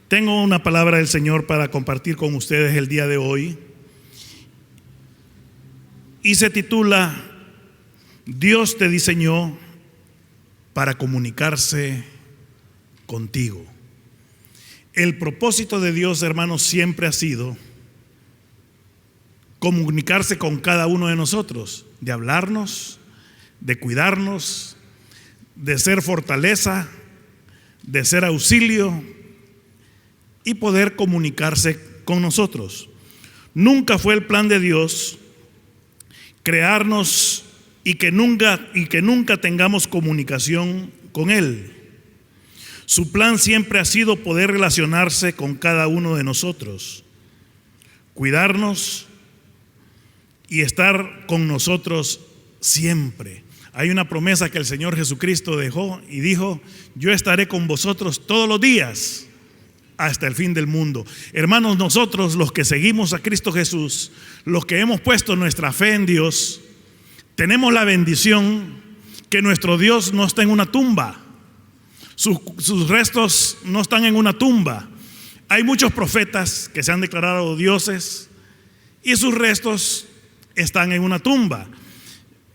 Tengo una palabra del Señor para compartir con ustedes el día de hoy y se titula Dios te diseñó para comunicarse contigo. El propósito de Dios, hermanos, siempre ha sido comunicarse con cada uno de nosotros, de hablarnos, de cuidarnos, de ser fortaleza, de ser auxilio y poder comunicarse con nosotros. Nunca fue el plan de Dios crearnos y que nunca tengamos comunicación con Él. Su plan siempre ha sido poder relacionarse con cada uno de nosotros, cuidarnos y estar con nosotros siempre. Hay una promesa que el Señor Jesucristo dejó y dijo: yo estaré con vosotros todos los días hasta el fin del mundo. Hermanos, nosotros los que seguimos a Cristo Jesús, los que hemos puesto nuestra fe en Dios, tenemos la bendición que nuestro Dios no está en una tumba. Sus restos no están en una tumba. Hay muchos profetas que se han declarado dioses y sus restos están en una tumba.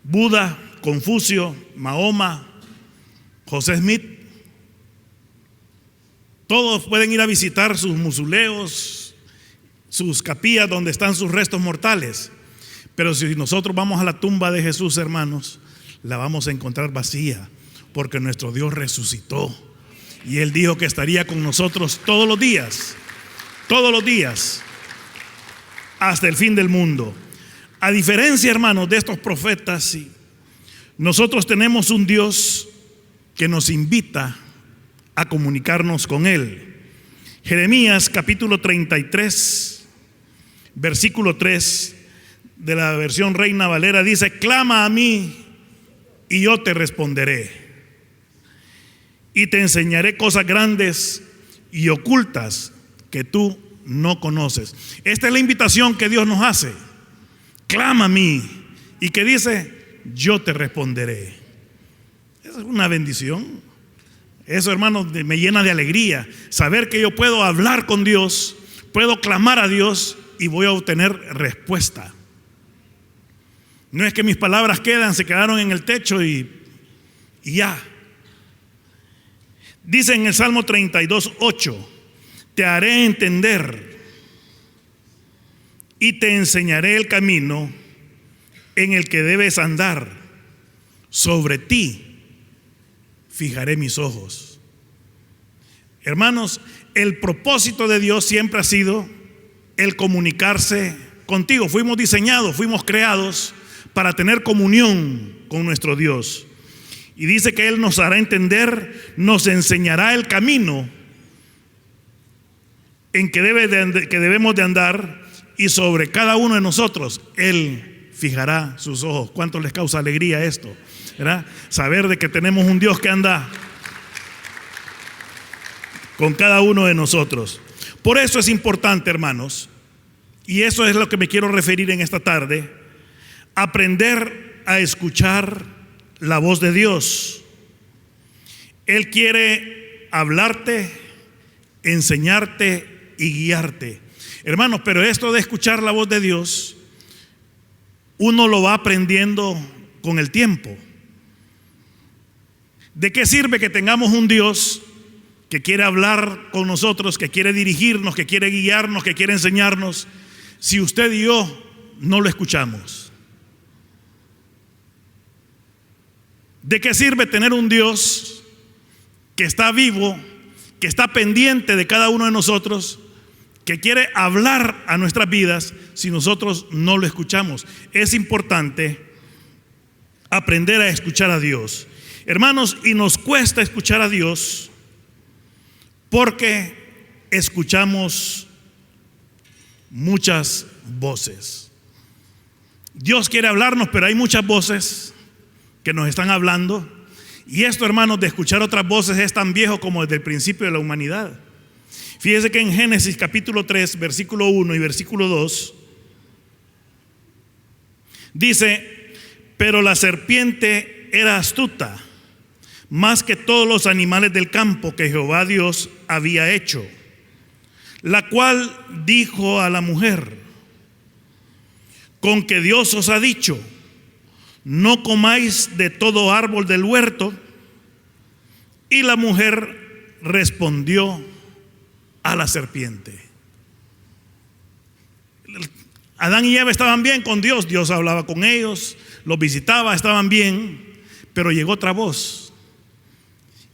Buda, Confucio, Mahoma, José Smith, todos pueden ir a visitar sus mausoleos, sus capillas donde están sus restos mortales. Pero si nosotros vamos a la tumba de Jesús, hermanos, la vamos a encontrar vacía, porque nuestro Dios resucitó y Él dijo que estaría con nosotros todos los días, hasta el fin del mundo. A diferencia, hermanos, de estos profetas, nosotros tenemos un Dios que nos invita a comunicarnos con Él. Jeremías capítulo 33, versículo 3 de la versión Reina Valera dice: clama a mí y yo te responderé y te enseñaré cosas grandes y ocultas que tú no conoces. Esta es la invitación que Dios nos hace. Clama a mí, y que dice: yo te responderé. Esa es una bendición. Eso, hermanos, me llena de alegría, saber que yo puedo hablar con Dios, puedo clamar a Dios y voy a obtener respuesta. No es que mis palabras se quedaron en el techo y ya. Dice en el Salmo 32:8: te haré entender y te enseñaré el camino en el que debes andar. Sobre ti fijaré mis ojos. Hermanos, el propósito de Dios siempre ha sido el comunicarse contigo. Fuimos diseñados, fuimos creados para tener comunión con nuestro Dios. Y dice que Él nos hará entender, nos enseñará el camino en que debemos de andar, y sobre cada uno de nosotros Él fijará sus ojos. ¿Cuánto les causa alegría esto? ¿Verdad? Saber de que tenemos un Dios que anda con cada uno de nosotros. Por eso es importante, hermanos, y eso es lo que me quiero referir en esta tarde: aprender a escuchar la voz de Dios. Él quiere hablarte, enseñarte y guiarte. Hermanos, pero esto de escuchar la voz de Dios, uno lo va aprendiendo con el tiempo. ¿De qué sirve que tengamos un Dios que quiere hablar con nosotros, que quiere dirigirnos, que quiere guiarnos, que quiere enseñarnos, si usted y yo no lo escuchamos? ¿De qué sirve tener un Dios que está vivo, que está pendiente de cada uno de nosotros, que quiere hablar a nuestras vidas, si nosotros no lo escuchamos? Es importante aprender a escuchar a Dios, hermanos, y nos cuesta escuchar a Dios porque escuchamos muchas voces. Dios quiere hablarnos, pero hay muchas voces que nos están hablando. Y esto, hermanos, de escuchar otras voces es tan viejo como desde el principio de la humanidad. Fíjese que en Génesis capítulo 3, versículo 1 y versículo 2 dice: pero la serpiente era astuta más que todos los animales del campo que Jehová Dios había hecho. la cual dijo a la mujer: con que Dios os ha dicho, no comáis de todo árbol del huerto. Y la mujer respondió a la serpiente. Adán y Eva estaban bien con Dios, Dios hablaba con ellos, los visitaba, estaban bien, pero llegó otra voz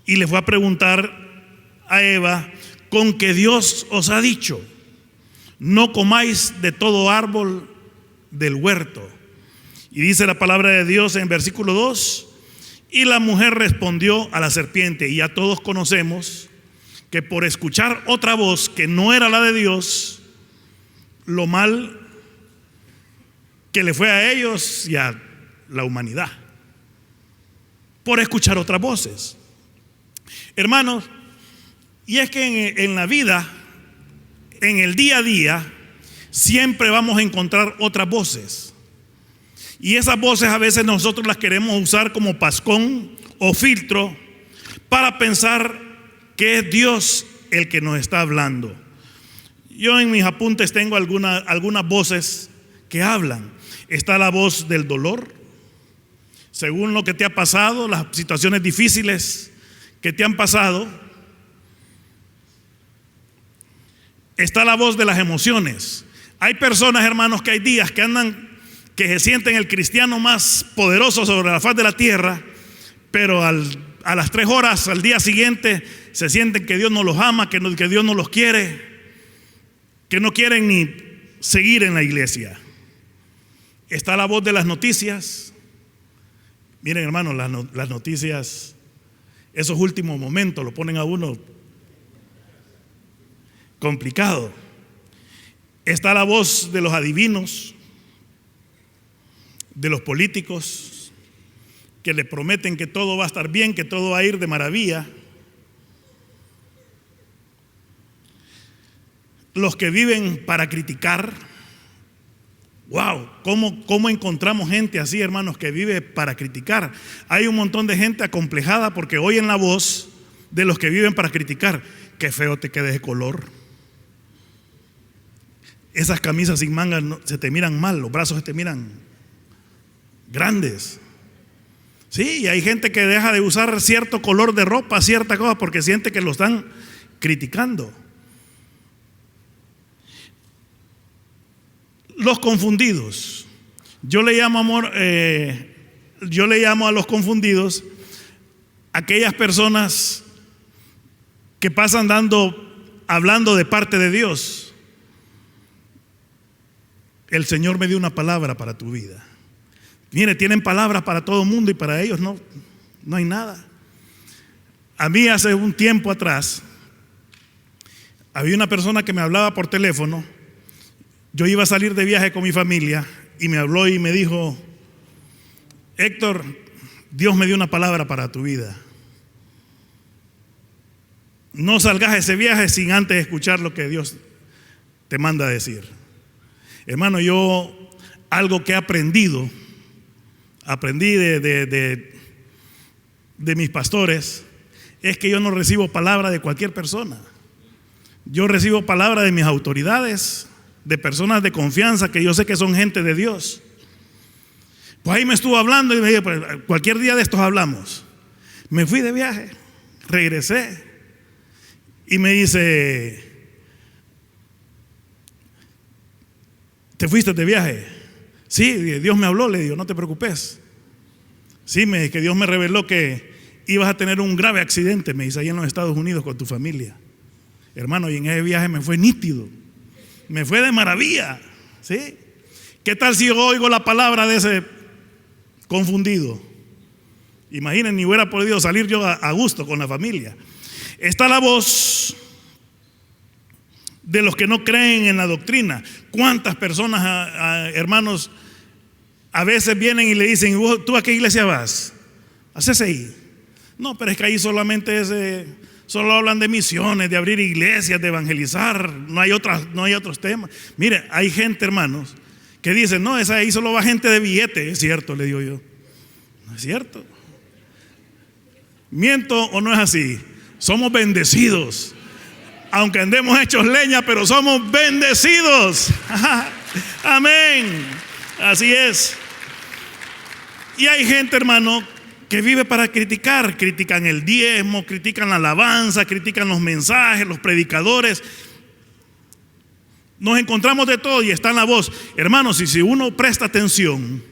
y le fue a preguntar a Eva: con que Dios os ha dicho, no comáis de todo árbol del huerto. Y dice la palabra de Dios en versículo 2: y la mujer respondió a la serpiente. Y ya todos conocemos que por escuchar otra voz que no era la de Dios, lo mal que le fue a ellos y a la humanidad, por escuchar otras voces. Hermanos, y es que en la vida, en el día a día, siempre vamos a encontrar otras voces. Y esas voces a veces nosotros las queremos usar como pascón o filtro para pensar que es Dios el que nos está hablando. Yo en mis apuntes tengo algunas voces que hablan. Está la voz del dolor, según lo que te ha pasado, las situaciones difíciles que te han pasado. Está la voz de las emociones. Hay personas, hermanos, que hay días que se sienten el cristiano más poderoso sobre la faz de la tierra, pero a las 3 horas al día siguiente se sienten que Dios no los ama, que Dios no los quiere, que no quieren ni seguir en la iglesia. Está la voz de las noticias. Miren, hermanos, las noticias, esos últimos momentos lo ponen a uno complicado. Está la voz de los adivinos, de los políticos, que le prometen que todo va a estar bien, que todo va a ir de maravilla. Los que viven para criticar. Wow, ¿cómo encontramos gente así, hermanos, que vive para criticar? Hay un montón de gente acomplejada porque oyen la voz de los que viven para criticar. Qué feo te queda ese color. Esas camisas sin mangas se te miran mal, los brazos se te miran grandes. Sí, y hay gente que deja de usar cierto color de ropa, cierta cosa, porque siente que lo están criticando. Los confundidos. Yo le llamo a los confundidos aquellas personas que pasan hablando de parte de Dios. El Señor me dio una palabra para tu vida. Mire, tienen palabras para todo el mundo y para ellos no hay nada. A mí hace un tiempo atrás había una persona que me hablaba por teléfono. Yo iba a salir de viaje con mi familia y me habló y me dijo: Héctor, Dios me dio una palabra para tu vida. No salgas de ese viaje sin antes escuchar lo que Dios te manda a decir. Hermano, yo algo que aprendí de mis pastores es que yo no recibo palabra de cualquier persona. Yo recibo palabra de mis autoridades, de personas de confianza que yo sé que son gente de Dios. Pues ahí me estuvo hablando y me dijo: pues cualquier día de estos hablamos. Me fui de viaje, regresé y me dice: ¿te fuiste de viaje? Sí, Dios me habló. Le digo: no te preocupes. Sí, que Dios me reveló que ibas a tener un grave accidente, me dice, ahí en los Estados Unidos con tu familia. Hermano, y en ese viaje me fue nítido, me fue de maravilla. ¿Sí? ¿Qué tal si yo oigo la palabra de ese confundido? Imaginen, ni hubiera podido salir yo a gusto con la familia. Está la voz de los que no creen en la doctrina. ¿Cuántas personas, hermanos, a veces vienen y le dicen: ¿tú a qué iglesia vas? A CCI. No, pero es que ahí solamente solo hablan de misiones, de abrir iglesias, de evangelizar. No hay otros temas. Mire, hay gente, hermanos, que dicen: no, ahí solo va gente de billete. Es cierto, le digo yo. No es cierto. ¿Miento o no es así? Somos bendecidos. Aunque andemos hechos leña, pero somos bendecidos. Amén. Así es. Y hay gente, hermano, que vive para criticar. Critican el diezmo, critican la alabanza, critican los mensajes, los predicadores. Nos encontramos de todo y está en la voz. Hermanos, y si uno presta atención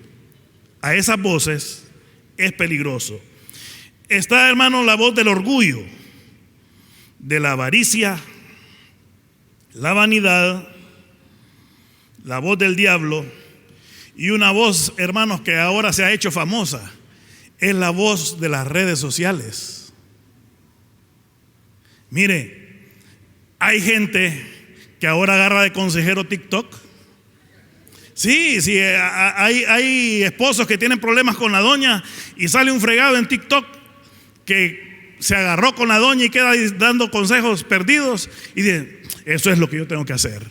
a esas voces, es peligroso. Está, hermano, la voz del orgullo, de la avaricia, la vanidad, la voz del diablo, y una voz, hermanos, que ahora se ha hecho famosa, es la voz de las redes sociales. Mire, hay gente que ahora agarra de consejero TikTok. Sí, hay esposos que tienen problemas con la doña y sale un fregado en TikTok que se agarró con la doña y queda dando consejos perdidos y dice, eso es lo que yo tengo que hacer.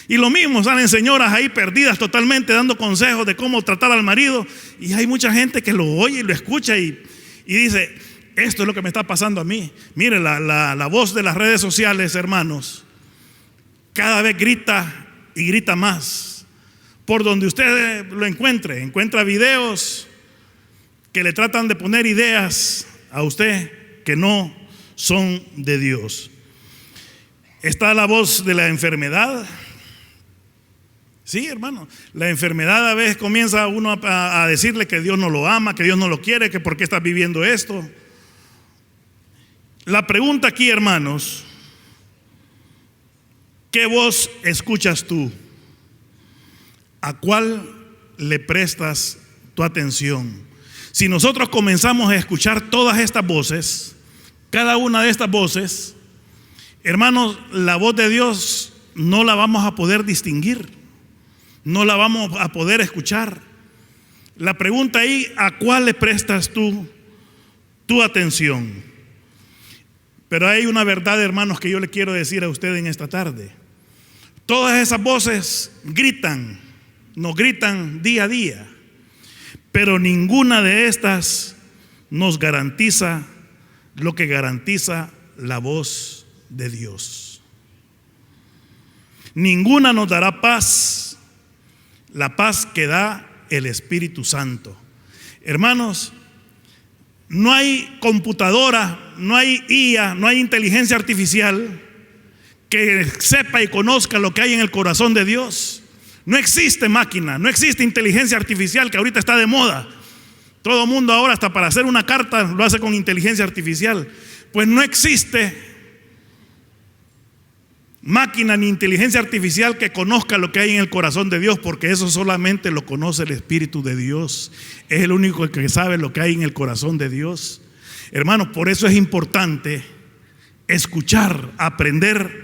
Y lo mismo, salen señoras ahí perdidas totalmente dando consejos de cómo tratar al marido, y hay mucha gente que lo oye y lo escucha y dice, esto es lo que me está pasando a mí. Mire, la voz de las redes sociales, hermanos, cada vez grita y grita más. Por donde usted lo encuentra videos que le tratan de poner ideas a usted que no son de Dios. Está la voz de la enfermedad. Sí, hermano, la enfermedad a veces comienza uno a decirle que Dios no lo ama, que Dios no lo quiere, que por qué estás viviendo esto. La pregunta aquí, hermanos, ¿qué voz escuchas tú? ¿A cuál le prestas tu atención? Si nosotros comenzamos a escuchar todas estas voces, cada una de estas voces, hermanos, la voz de Dios no la vamos a poder distinguir, no la vamos a poder escuchar. La pregunta ahí, ¿a cuál le prestas tú tu atención? Pero hay una verdad, hermanos, que yo le quiero decir a usted en esta tarde. Todas esas voces gritan, nos gritan día a día, pero ninguna de estas nos garantiza lo que garantiza la voz de Dios. Ninguna nos dará paz, la paz que da el Espíritu Santo. Hermanos, no hay computadora, no hay IA, no hay inteligencia artificial que sepa y conozca lo que hay en el corazón de Dios. No existe máquina, no existe inteligencia artificial, que ahorita está de moda. Todo el mundo ahora, hasta para hacer una carta, lo hace con inteligencia artificial. Pues no existe máquina ni inteligencia artificial que conozca lo que hay en el corazón de Dios, porque eso solamente lo conoce el Espíritu de Dios. Es el único que sabe lo que hay en el corazón de Dios. Hermanos, por eso es importante escuchar, aprender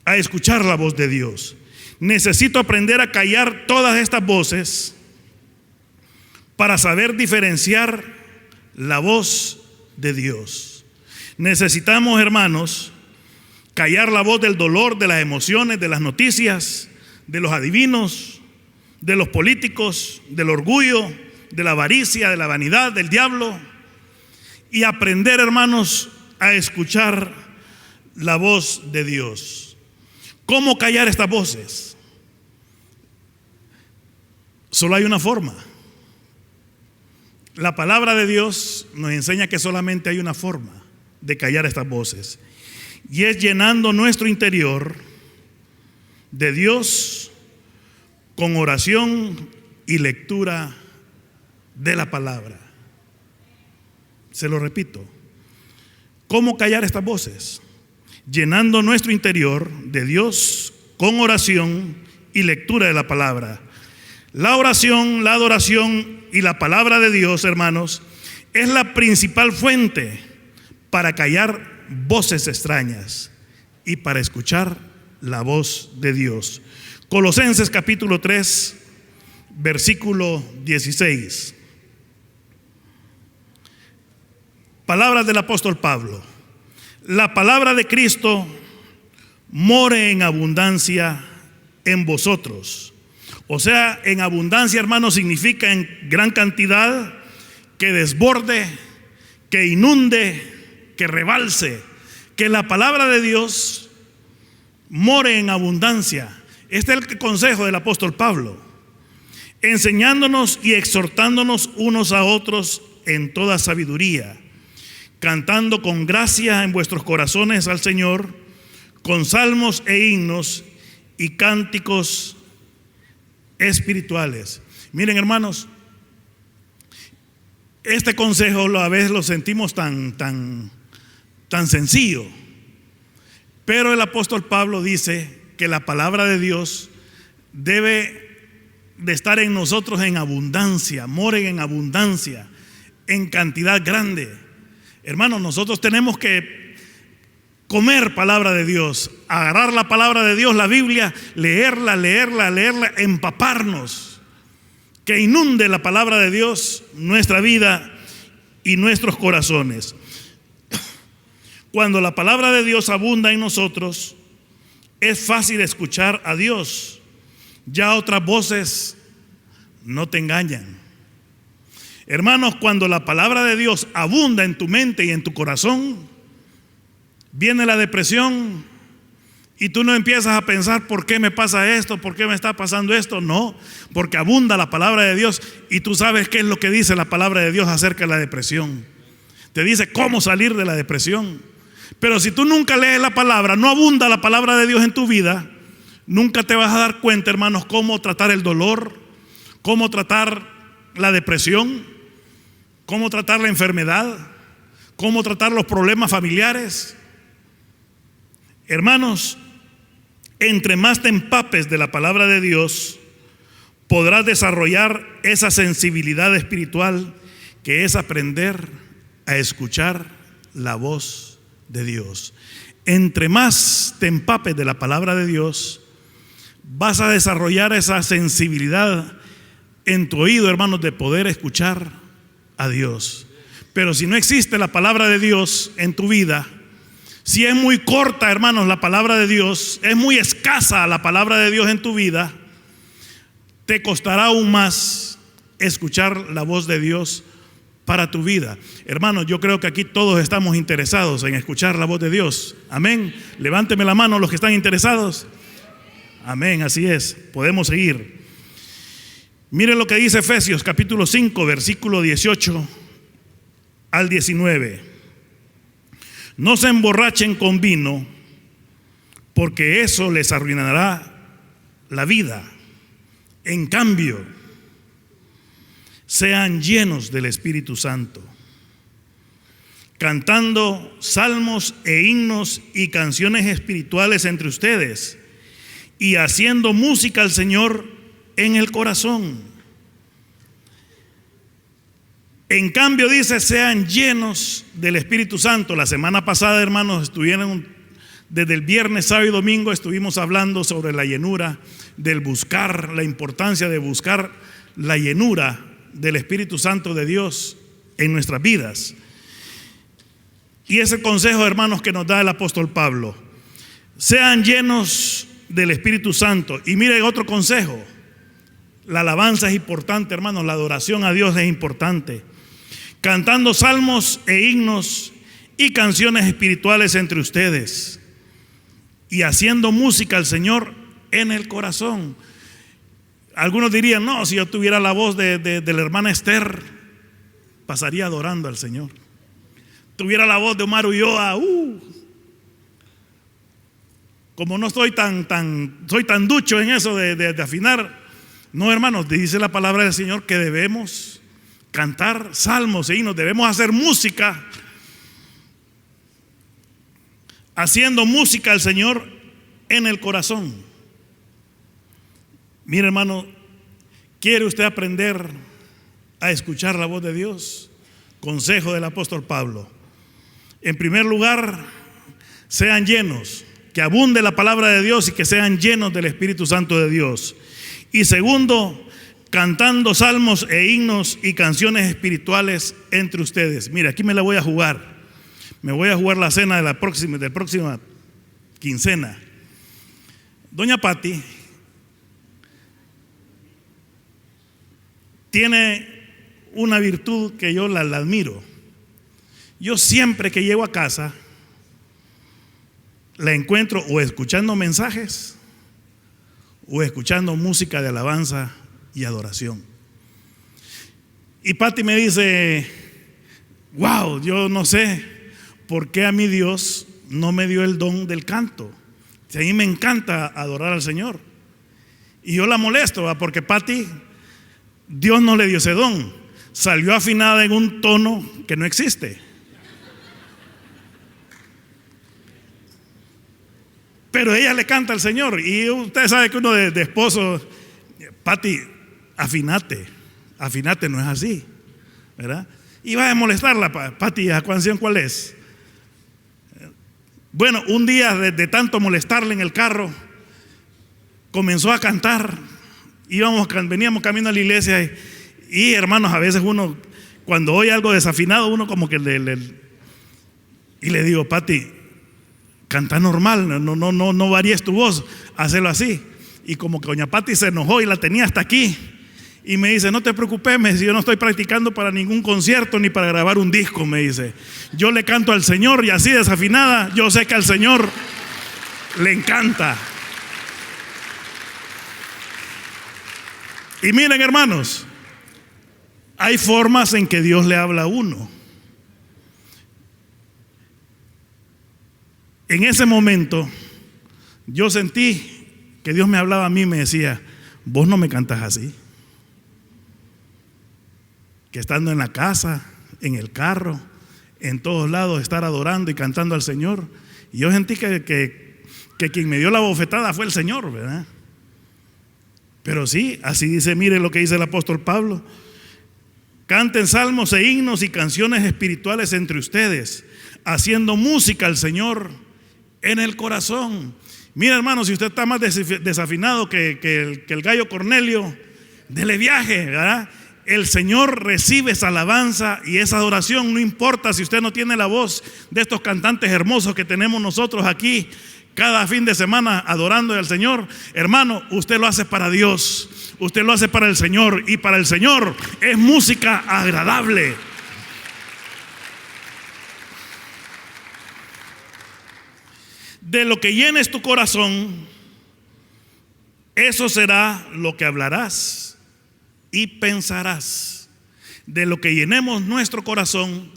a escuchar la voz de Dios. Necesito aprender a callar todas estas voces para saber diferenciar la voz de Dios. Necesitamos, hermanos, callar la voz del dolor, de las emociones, de las noticias, de los adivinos, de los políticos, del orgullo, de la avaricia, de la vanidad, del diablo, y aprender, hermanos, a escuchar la voz de Dios. ¿Cómo callar estas voces? Solo hay una forma. La palabra de Dios nos enseña que solamente hay una forma de callar estas voces, y es llenando nuestro interior de Dios con oración y lectura de la palabra. Se lo repito. ¿Cómo callar estas voces? Llenando nuestro interior de Dios con oración y lectura de la palabra. La oración, la adoración y la palabra de Dios, hermanos, es la principal fuente para callar voces extrañas y para escuchar la voz de Dios. Colosenses capítulo 3, versículo 16. Palabras del apóstol Pablo. La palabra de Cristo more en abundancia en vosotros. O sea, en abundancia, hermanos, significa en gran cantidad, que desborde, que inunde, que rebalse, que la palabra de Dios more en abundancia. Este es el consejo del apóstol Pablo, enseñándonos y exhortándonos unos a otros en toda sabiduría, cantando con gracia en vuestros corazones al Señor, con salmos e himnos y cánticos espirituales. Miren, hermanos, este consejo a veces lo sentimos tan sencillo, pero el apóstol Pablo dice que la palabra de Dios debe de estar en nosotros en abundancia, moren en abundancia, en cantidad grande. Hermanos, nosotros tenemos que comer palabra de Dios, agarrar la palabra de Dios, la Biblia, leerla, empaparnos, que inunde la palabra de Dios nuestra vida y nuestros corazones. Cuando la palabra de Dios abunda en nosotros, es fácil escuchar a Dios. Ya otras voces no te engañan. Hermanos, cuando la palabra de Dios abunda en tu mente y en tu corazón, viene la depresión y tú no empiezas a pensar ¿por qué me pasa esto? ¿Por qué me está pasando esto? No, porque abunda la palabra de Dios y tú sabes qué es lo que dice la palabra de Dios acerca de la depresión. Te dice cómo salir de la depresión. Pero si tú nunca lees la palabra, no abunda la palabra de Dios en tu vida, nunca te vas a dar cuenta, hermanos, cómo tratar el dolor, cómo tratar la depresión, cómo tratar la enfermedad, cómo tratar los problemas familiares. Hermanos, entre más te empapes de la palabra de Dios, podrás desarrollar esa sensibilidad espiritual que es aprender a escuchar la voz de Dios. Entre más te empapes de la palabra de Dios, vas a desarrollar esa sensibilidad en tu oído, hermanos, de poder escuchar a Dios. Pero si no existe la palabra de Dios en tu vida, si es muy corta, hermanos, la palabra de Dios, es muy escasa la palabra de Dios en tu vida, te costará aún más escuchar la voz de Dios para tu vida. Hermanos, yo creo que aquí todos estamos interesados en escuchar la voz de Dios. Amén. Levánteme la mano los que están interesados. Amén, así es. Podemos seguir. Miren lo que dice Efesios capítulo 5, versículo 18 al 19. No se emborrachen con vino, porque eso les arruinará la vida. En cambio, sean llenos del Espíritu Santo, cantando salmos e himnos y canciones espirituales entre ustedes, y haciendo música al Señor en el corazón. En cambio dice, sean llenos del Espíritu Santo. La semana pasada, hermanos, estuvieron desde el viernes, sábado y domingo, estuvimos hablando sobre la llenura, del buscar, la importancia de buscar la llenura del Espíritu Santo de Dios en nuestras vidas. Y ese consejo, hermanos, que nos da el apóstol Pablo, sean llenos del Espíritu Santo. Y miren otro consejo, la alabanza es importante, hermanos, la adoración a Dios es importante, cantando salmos e himnos y canciones espirituales entre ustedes, y haciendo música al Señor en el corazón. Algunos dirían, no, si yo tuviera la voz de la hermana Esther, pasaría adorando al Señor. Tuviera la voz de Omar Ulloa, como no soy soy tan ducho en eso de afinar. No, hermanos, dice la palabra del Señor que debemos cantar salmos e himnos, debemos hacer música, haciendo música al Señor en el corazón. Mire, hermano, ¿quiere usted aprender a escuchar la voz de Dios? Consejo del apóstol Pablo. En primer lugar, sean llenos, que abunde la palabra de Dios y que sean llenos del Espíritu Santo de Dios. Y segundo, cantando salmos e himnos y canciones espirituales entre ustedes. Mire, aquí me la voy a jugar. Me voy a jugar la cena de la próxima quincena. Doña Patti tiene una virtud que yo la admiro. Yo siempre que llego a casa, la encuentro o escuchando mensajes o escuchando música de alabanza y adoración. Y Pati me dice: wow, yo no sé por qué a mí Dios no me dio el don del canto. A mí me encanta adorar al Señor. Y yo la molesto, ¿va? Porque Pati, Dios no le dio ese don. Salió afinada en un tono que no existe. Pero ella le canta al Señor. Y usted sabe que uno de esposo, Pati, afinate, no es así, ¿verdad? Y va a molestarla. Pati, ¿la canción cuál es? Bueno, un día de tanto molestarle en el carro, comenzó a cantar. Veníamos camino a la iglesia y hermanos, a veces uno, cuando oye algo desafinado, uno como que y le digo: Pati, canta normal, no varíes tu voz, hazlo así. Y como que doña Pati se enojó y la tenía hasta aquí. Y me dice: no te preocupes, me dice, yo no estoy practicando para ningún concierto ni para grabar un disco, me dice. Yo le canto al Señor, y así desafinada, yo sé que al Señor le encanta. Y miren, hermanos, hay formas en que Dios le habla a uno. En ese momento yo sentí que Dios me hablaba a mí y me decía: vos no me cantas así. Que estando en la casa, en el carro, en todos lados, estar adorando y cantando al Señor. Y yo sentí que quien me dio la bofetada fue el Señor, ¿verdad? Pero sí, así dice, mire lo que dice el apóstol Pablo: canten salmos e himnos y canciones espirituales entre ustedes, haciendo música al Señor en el corazón. Mira, hermano, si usted está más desafinado que el gallo Cornelio, dele viaje, ¿verdad? El Señor recibe esa alabanza y esa adoración. No importa si usted no tiene la voz de estos cantantes hermosos que tenemos nosotros aquí cada fin de semana adorando al Señor. Hermano, usted lo hace para Dios, usted lo hace para el Señor, y para el Señor es música agradable. De lo que llenes tu corazón, eso será lo que hablarás y pensarás. De lo que llenemos nuestro corazón,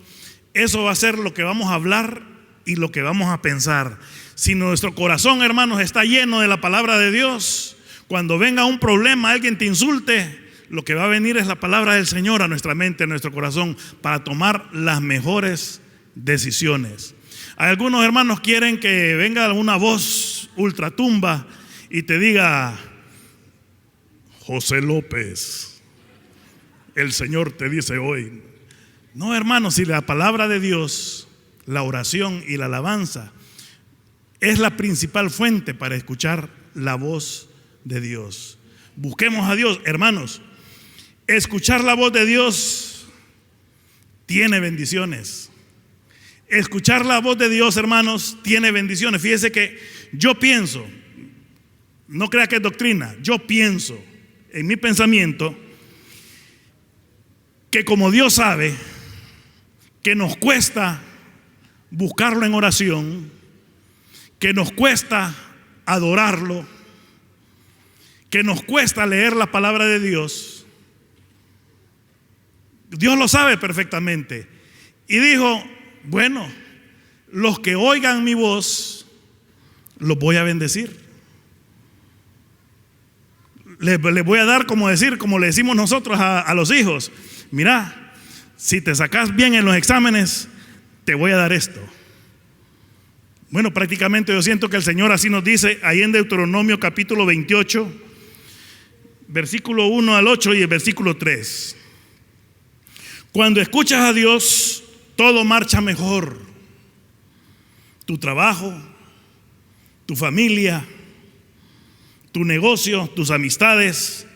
eso va a ser lo que vamos a hablar y lo que vamos a pensar. Si nuestro corazón, hermanos, está lleno de la palabra de Dios, cuando venga un problema, alguien te insulte, lo que va a venir es la palabra del Señor a nuestra mente, a nuestro corazón, para tomar las mejores decisiones. Algunos hermanos quieren que venga una voz ultratumba y te diga: José López, el Señor te dice hoy. No, hermanos, si la palabra de Dios, la oración y la alabanza es la principal fuente para escuchar la voz de Dios. Busquemos a Dios, hermanos. Escuchar la voz de Dios tiene bendiciones. Escuchar la voz de Dios, hermanos, tiene bendiciones. Fíjese que yo pienso, no crea que es doctrina, yo pienso en mi pensamiento que como Dios sabe que nos cuesta buscarlo en oración, que nos cuesta adorarlo, que nos cuesta leer la palabra de Dios, Dios lo sabe perfectamente. Y dijo: bueno, los que oigan mi voz, los voy a bendecir. Les voy a dar, como le decimos nosotros a los hijos: mira, si te sacas bien en los exámenes, te voy a dar esto. Bueno, prácticamente yo siento que el Señor así nos dice ahí en Deuteronomio capítulo 28, versículo 1 al 8 y el versículo 3. Cuando escuchas a Dios, todo marcha mejor. Tu trabajo, tu familia, tu negocio, tus amistades,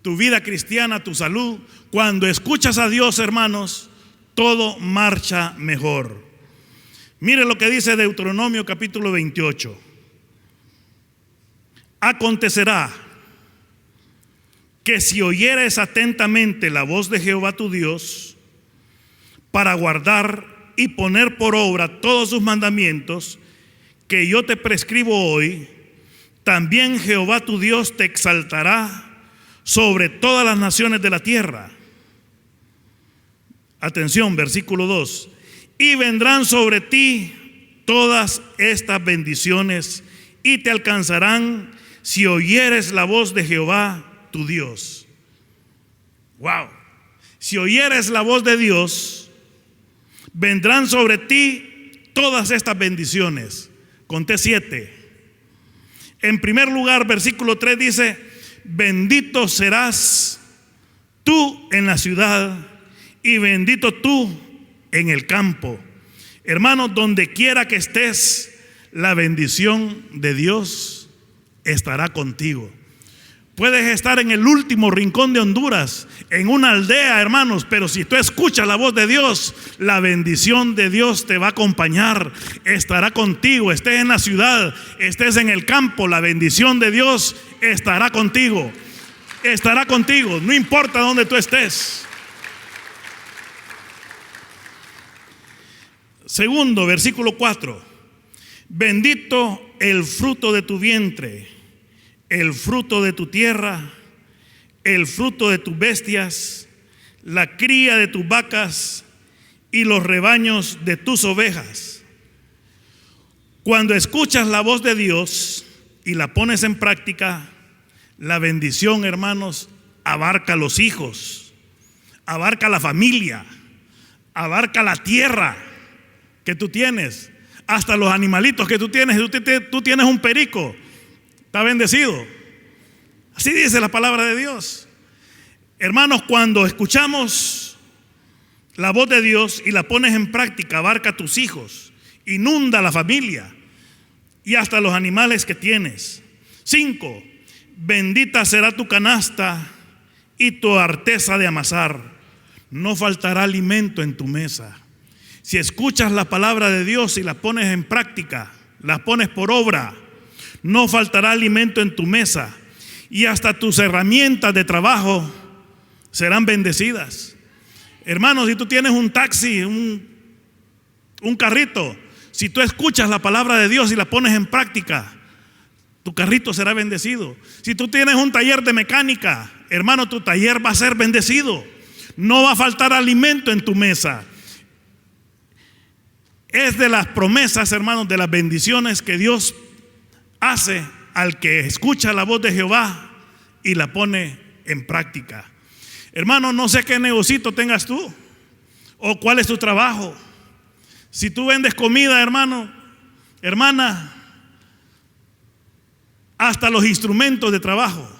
tu vida cristiana, tu salud. Cuando escuchas a Dios, hermanos, todo marcha mejor. Mire lo que dice Deuteronomio capítulo 28. Acontecerá que si oyeres atentamente la voz de Jehová tu Dios, para guardar y poner por obra todos sus mandamientos que yo te prescribo hoy, también Jehová tu Dios te exaltará sobre todas las naciones de la tierra. Atención, versículo 2. Y vendrán sobre ti todas estas bendiciones y te alcanzarán si oyeres la voz de Jehová tu Dios. Wow. Si oyeres la voz de Dios, vendrán sobre ti todas estas bendiciones. Conté 7. En primer lugar, versículo 3 dice: bendito serás tú en la ciudad y bendito tú en el campo. Hermanos, donde quiera que estés, la bendición de Dios estará contigo. Puedes estar en el último rincón de Honduras, en una aldea, hermanos, pero si tú escuchas la voz de Dios, la bendición de Dios te va a acompañar, estará contigo. Estés en la ciudad, estés en el campo, la bendición de Dios estará contigo. Estará contigo, no importa dónde tú estés. Segundo, versículo 4. Bendito el fruto de tu vientre, el fruto de tu tierra, el fruto de tus bestias, la cría de tus vacas y los rebaños de tus ovejas. Cuando escuchas la voz de Dios y la pones en práctica, la bendición, hermanos, abarca a los hijos, abarca a la familia, abarca a la tierra que tú tienes, hasta los animalitos que tú tienes. Tú tienes un perico, está bendecido. Así dice la palabra de Dios. Hermanos, cuando escuchamos la voz de Dios y la pones en práctica, abarca a tus hijos, inunda a la familia y hasta los animales que tienes. 5. Bendita será tu canasta y tu arteza de amasar. No faltará alimento en tu mesa. Si escuchas la palabra de Dios y la pones en práctica, la pones por obra, no faltará alimento en tu mesa y hasta tus herramientas de trabajo serán bendecidas. Hermanos, si tú tienes un taxi, un carrito, si tú escuchas la palabra de Dios y la pones en práctica, tu carrito será bendecido. Si tú tienes un taller de mecánica, hermano, tu taller va a ser bendecido. No va a faltar alimento en tu mesa. Es de las promesas, hermanos, de las bendiciones que Dios hace al que escucha la voz de Jehová y la pone en práctica. Hermano, no sé qué negocito tengas tú o cuál es tu trabajo. Si tú vendes comida, hermano, hermana, hasta los instrumentos de trabajo,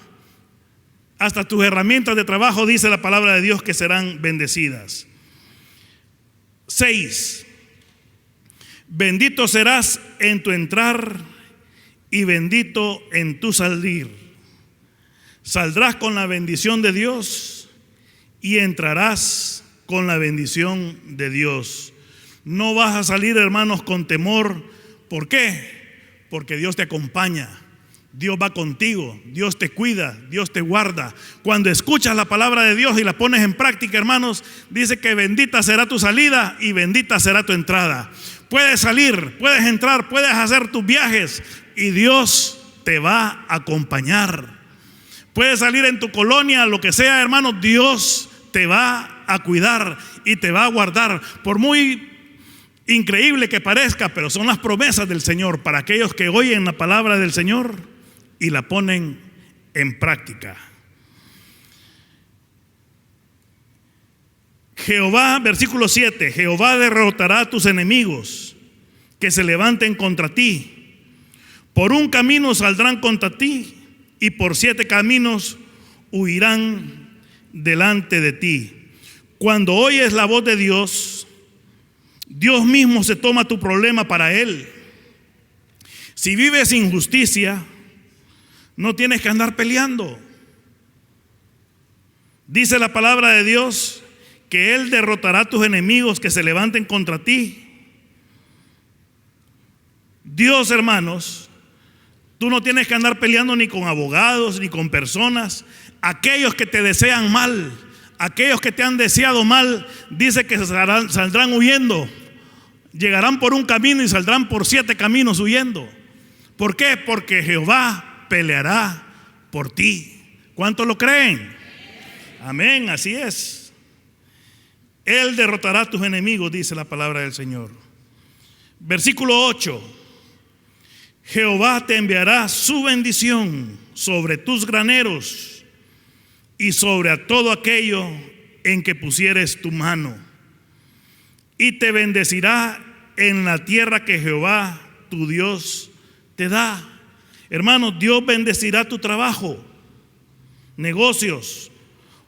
hasta tus herramientas de trabajo, dice la palabra de Dios, que serán bendecidas. 6. Bendito serás en tu entrar y bendito en tu salir. Saldrás con la bendición de Dios y entrarás con la bendición de Dios. No vas a salir, hermanos, con temor. ¿Por qué? Porque Dios te acompaña. Dios va contigo, Dios te cuida, Dios te guarda. Cuando escuchas la palabra de Dios y la pones en práctica, hermanos, dice que bendita será tu salida y bendita será tu entrada. Puedes salir, puedes entrar, puedes hacer tus viajes y Dios te va a acompañar. Puedes salir en tu colonia, lo que sea, hermanos, Dios te va a cuidar y te va a guardar. Por muy increíble que parezca, pero son las promesas del Señor para aquellos que oyen la palabra del Señor y la ponen en práctica. Jehová, versículo 7, Jehová derrotará a tus enemigos que se levanten contra ti. Por un camino saldrán contra ti y por 7 caminos huirán delante de ti. Cuando oyes la voz de Dios, Dios mismo se toma tu problema para Él. Si vives injusticia, no tienes que andar peleando. Dice la palabra de Dios que Él derrotará a tus enemigos que se levanten contra ti. Dios, hermanos, tú no tienes que andar peleando ni con abogados ni con personas. Aquellos que te desean mal, aquellos que te han deseado mal, dice que saldrán huyendo. Llegarán por un camino y saldrán por 7 caminos huyendo. ¿Por qué? Porque Jehová peleará por ti. ¿Cuántos lo creen? Amén, así es. Él derrotará a tus enemigos, dice la palabra del Señor. Versículo 8. Jehová te enviará su bendición sobre tus graneros y sobre a todo aquello en que pusieres tu mano, y te bendecirá en la tierra que Jehová tu Dios te da. Hermanos, Dios bendecirá tu trabajo, negocios,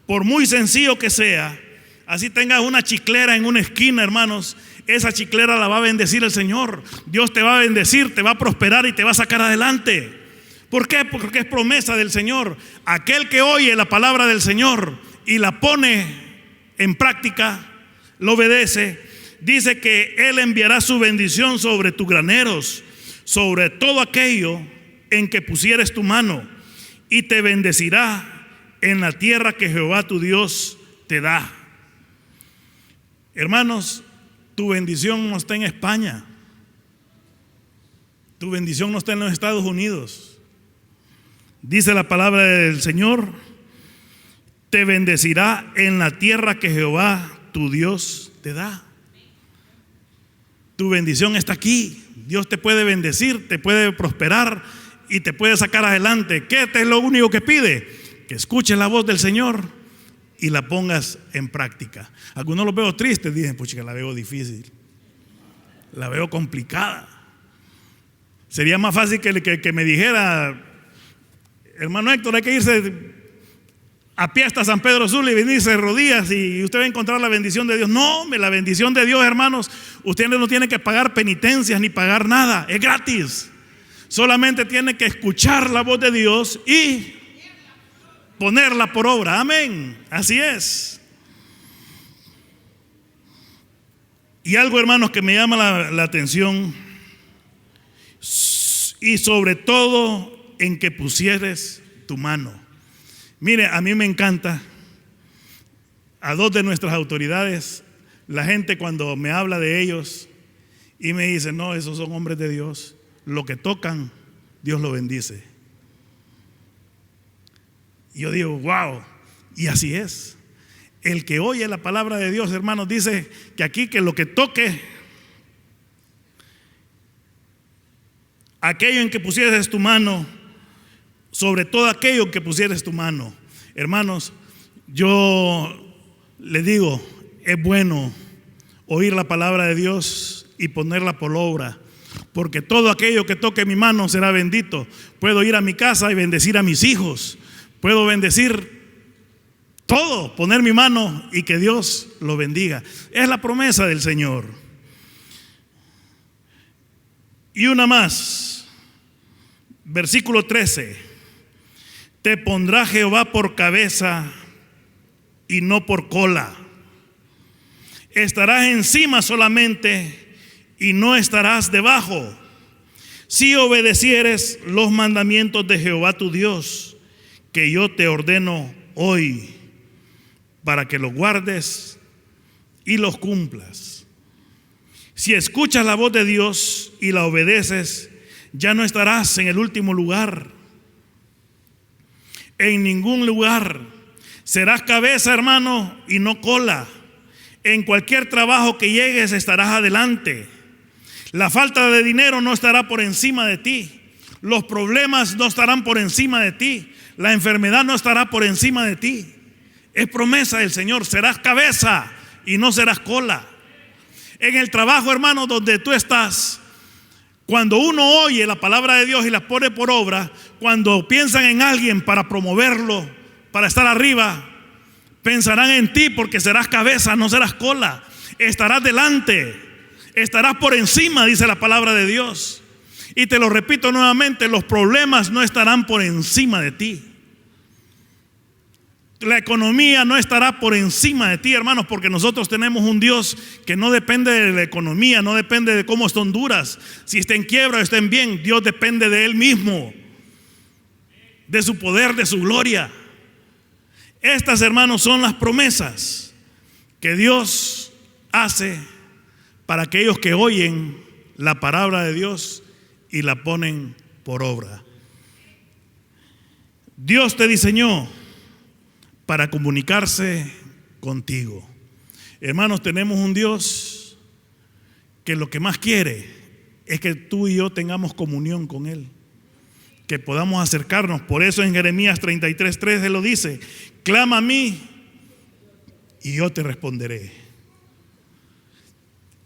por muy sencillo que sea. Así tengas una chiclera en una esquina, hermanos, esa chiclera la va a bendecir el Señor. Dios te va a bendecir, te va a prosperar y te va a sacar adelante. ¿Por qué? Porque es promesa del Señor. Aquel que oye la palabra del Señor y la pone en práctica, lo obedece, dice que Él enviará su bendición sobre tus graneros, sobre todo aquello en que pusieres tu mano, y te bendecirá en la tierra que Jehová tu Dios te da. Hermanos, tu bendición no está en España, tu bendición no está en los Estados Unidos. Dice la palabra del Señor: te bendecirá en la tierra que Jehová tu Dios te da. Tu bendición está aquí. Dios te puede bendecir, te puede prosperar y te puede sacar adelante. ¿Qué es lo único que pide? Que escuches la voz del Señor y la pongas en práctica. Algunos los veo tristes, dicen, pucha, que la veo difícil, la veo complicada. Sería más fácil que me dijera: hermano Héctor, hay que irse a pie hasta San Pedro Sula y venirse de rodillas y usted va a encontrar la bendición de Dios. No, la bendición de Dios, hermanos, usted no tiene que pagar penitencias ni pagar nada, es gratis. Solamente tiene que escuchar la voz de Dios y ponerla por obra. Amén, así es. Y algo, hermanos, que me llama la atención: y sobre todo en que pusieres tu mano. Mire, a mí me encanta, a 2 de nuestras autoridades, la gente cuando me habla de ellos y me dice: no, esos son hombres de Dios, lo que tocan, Dios lo bendice. Y yo digo: wow, y así es. El que oye la palabra de Dios, hermanos, dice que aquí, que lo que toque, aquello en que pusieres tu mano, sobre todo aquello que pusieres tu mano. Hermanos, yo le digo, es bueno oír la palabra de Dios y ponerla por obra, porque todo aquello que toque mi mano será bendito. Puedo ir a mi casa y bendecir a mis hijos, puedo bendecir todo, poner mi mano y que Dios lo bendiga. Es la promesa del Señor. Y una más, versículo 13: te pondrá Jehová por cabeza y no por cola. Estarás encima solamente y no estarás debajo, si obedecieres los mandamientos de Jehová tu Dios, que yo te ordeno hoy, para que los guardes y los cumplas. Si escuchas la voz de Dios y la obedeces, ya no estarás en el último lugar, en ningún lugar. Serás cabeza, hermano, y no cola. En cualquier trabajo que llegues estarás adelante. La falta de dinero no estará por encima de ti. Los problemas no estarán por encima de ti. La enfermedad no estará por encima de ti. Es promesa del Señor. Serás cabeza y no serás cola. En el trabajo, hermano, donde tú estás, cuando uno oye la palabra de Dios y la pone por obra, cuando piensan en alguien para promoverlo, para estar arriba, pensarán en ti, porque serás cabeza, no serás cola. Estarás delante, estarás por encima, dice la palabra de Dios. Y te lo repito nuevamente: los problemas no estarán por encima de ti. La economía no estará por encima de ti, hermanos, porque nosotros tenemos un Dios que no depende de la economía, no depende de cómo está Honduras, si está en quiebra o está en bien. Dios depende de Él mismo, de su poder, de su gloria. Estas, hermanos, son las promesas que Dios hace para aquellos que oyen la palabra de Dios y la ponen por obra. Dios te diseñó para comunicarse contigo. Hermanos, tenemos un Dios que lo que más quiere es que tú y yo tengamos comunión con Él, que podamos acercarnos. Por eso en Jeremías 33:3 Él lo dice: clama a mí y yo te responderé.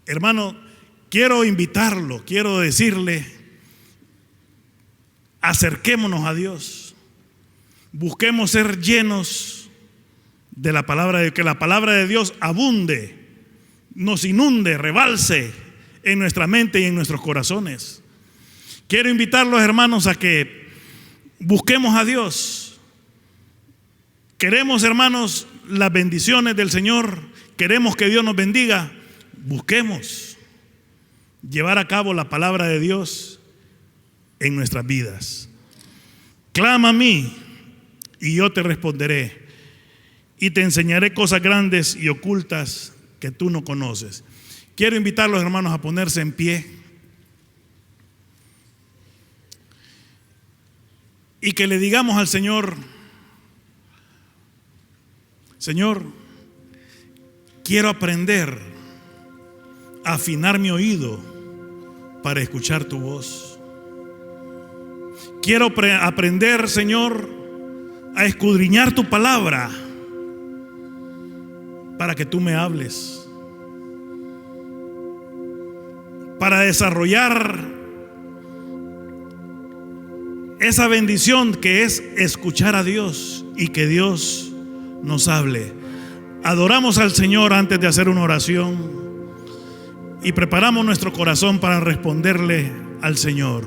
Hermano, quiero invitarlo, quiero decirle: acerquémonos a Dios, busquemos ser llenos de la palabra, de que la palabra de Dios abunde, nos inunde, rebalse en nuestra mente y en nuestros corazones. Quiero invitarlos, hermanos, a que busquemos a Dios. Queremos, hermanos, las bendiciones del Señor, queremos que Dios nos bendiga. Busquemos llevar a cabo la palabra de Dios en nuestras vidas. Clama a mí y yo te responderé y te enseñaré cosas grandes y ocultas que tú no conoces. Quiero invitar a los hermanos a ponerse en pie y que le digamos al Señor: Señor, quiero aprender a afinar mi oído para escuchar tu voz. Quiero aprender, Señor, a escudriñar tu palabra para que tú me hables, para desarrollar esa bendición que es escuchar a Dios y que Dios nos hable. Adoramos al Señor antes de hacer una oración y preparamos nuestro corazón para responderle al Señor.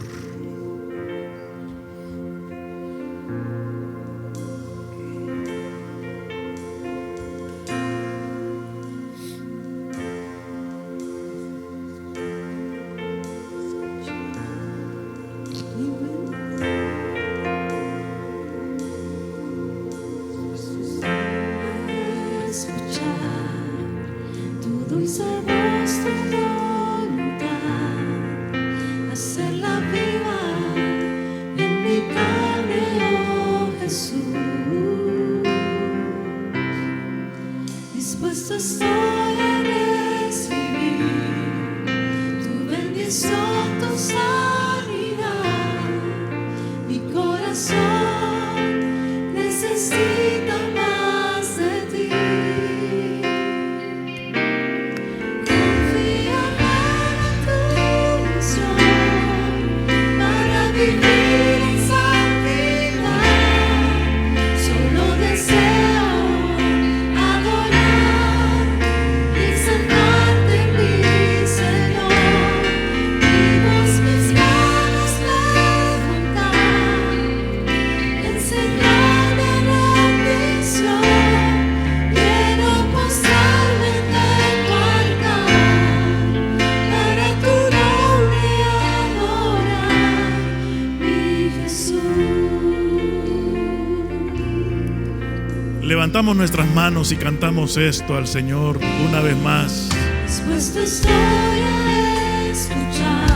Levantamos nuestras manos y cantamos esto al Señor una vez más. Dispuesto estoy a escuchar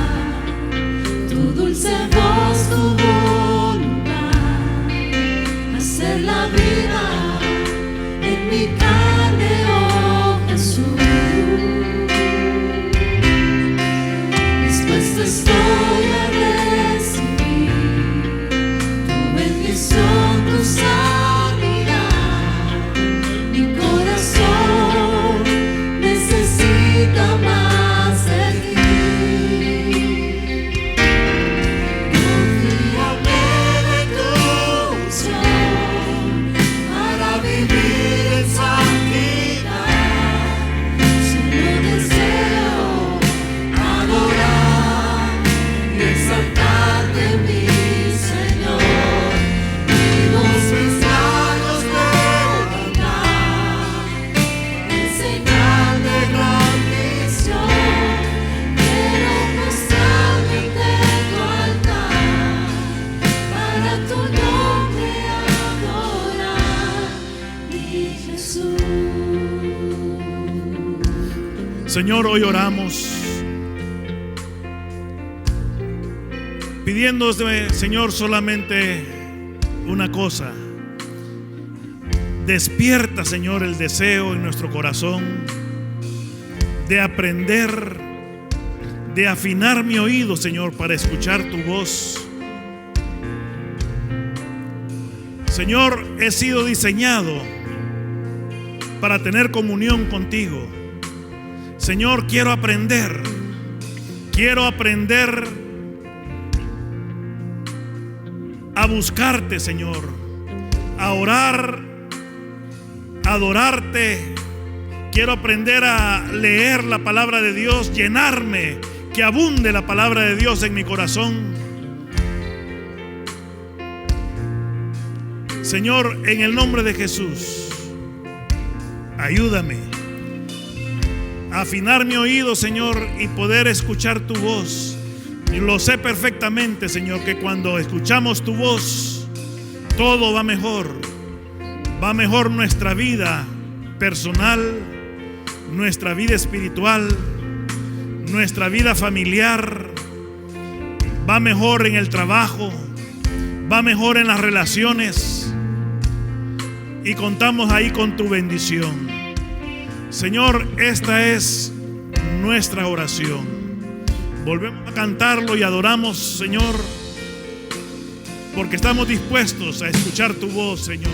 tu dulce voz, tu voluntad, hacer la vida en mi carne, oh Jesús. Dispuesto estoy a recibir tu bendición, tu sanidad. Más de ti. Señor, hoy oramos pidiéndose, Señor, solamente una cosa. Despierta, Señor, el deseo en nuestro corazón de aprender, de afinar mi oído, Señor, para escuchar tu voz. Señor, he sido diseñado para tener comunión contigo. Señor, quiero aprender a buscarte, Señor, a orar, a adorarte. Quiero aprender a leer la palabra de Dios, llenarme, que abunde la palabra de Dios en mi corazón. Señor, en el nombre de Jesús, ayúdame a afinar mi oído, Señor, y poder escuchar tu voz. Y lo sé perfectamente, Señor, que cuando escuchamos tu voz, todo va mejor. Va mejor nuestra vida personal, nuestra vida espiritual, nuestra vida familiar. Va mejor en el trabajo, va mejor en las relaciones. Y contamos ahí con tu bendición. Señor, esta es nuestra oración. Volvemos a cantarlo y adoramos, Señor, porque estamos dispuestos a escuchar tu voz, Señor.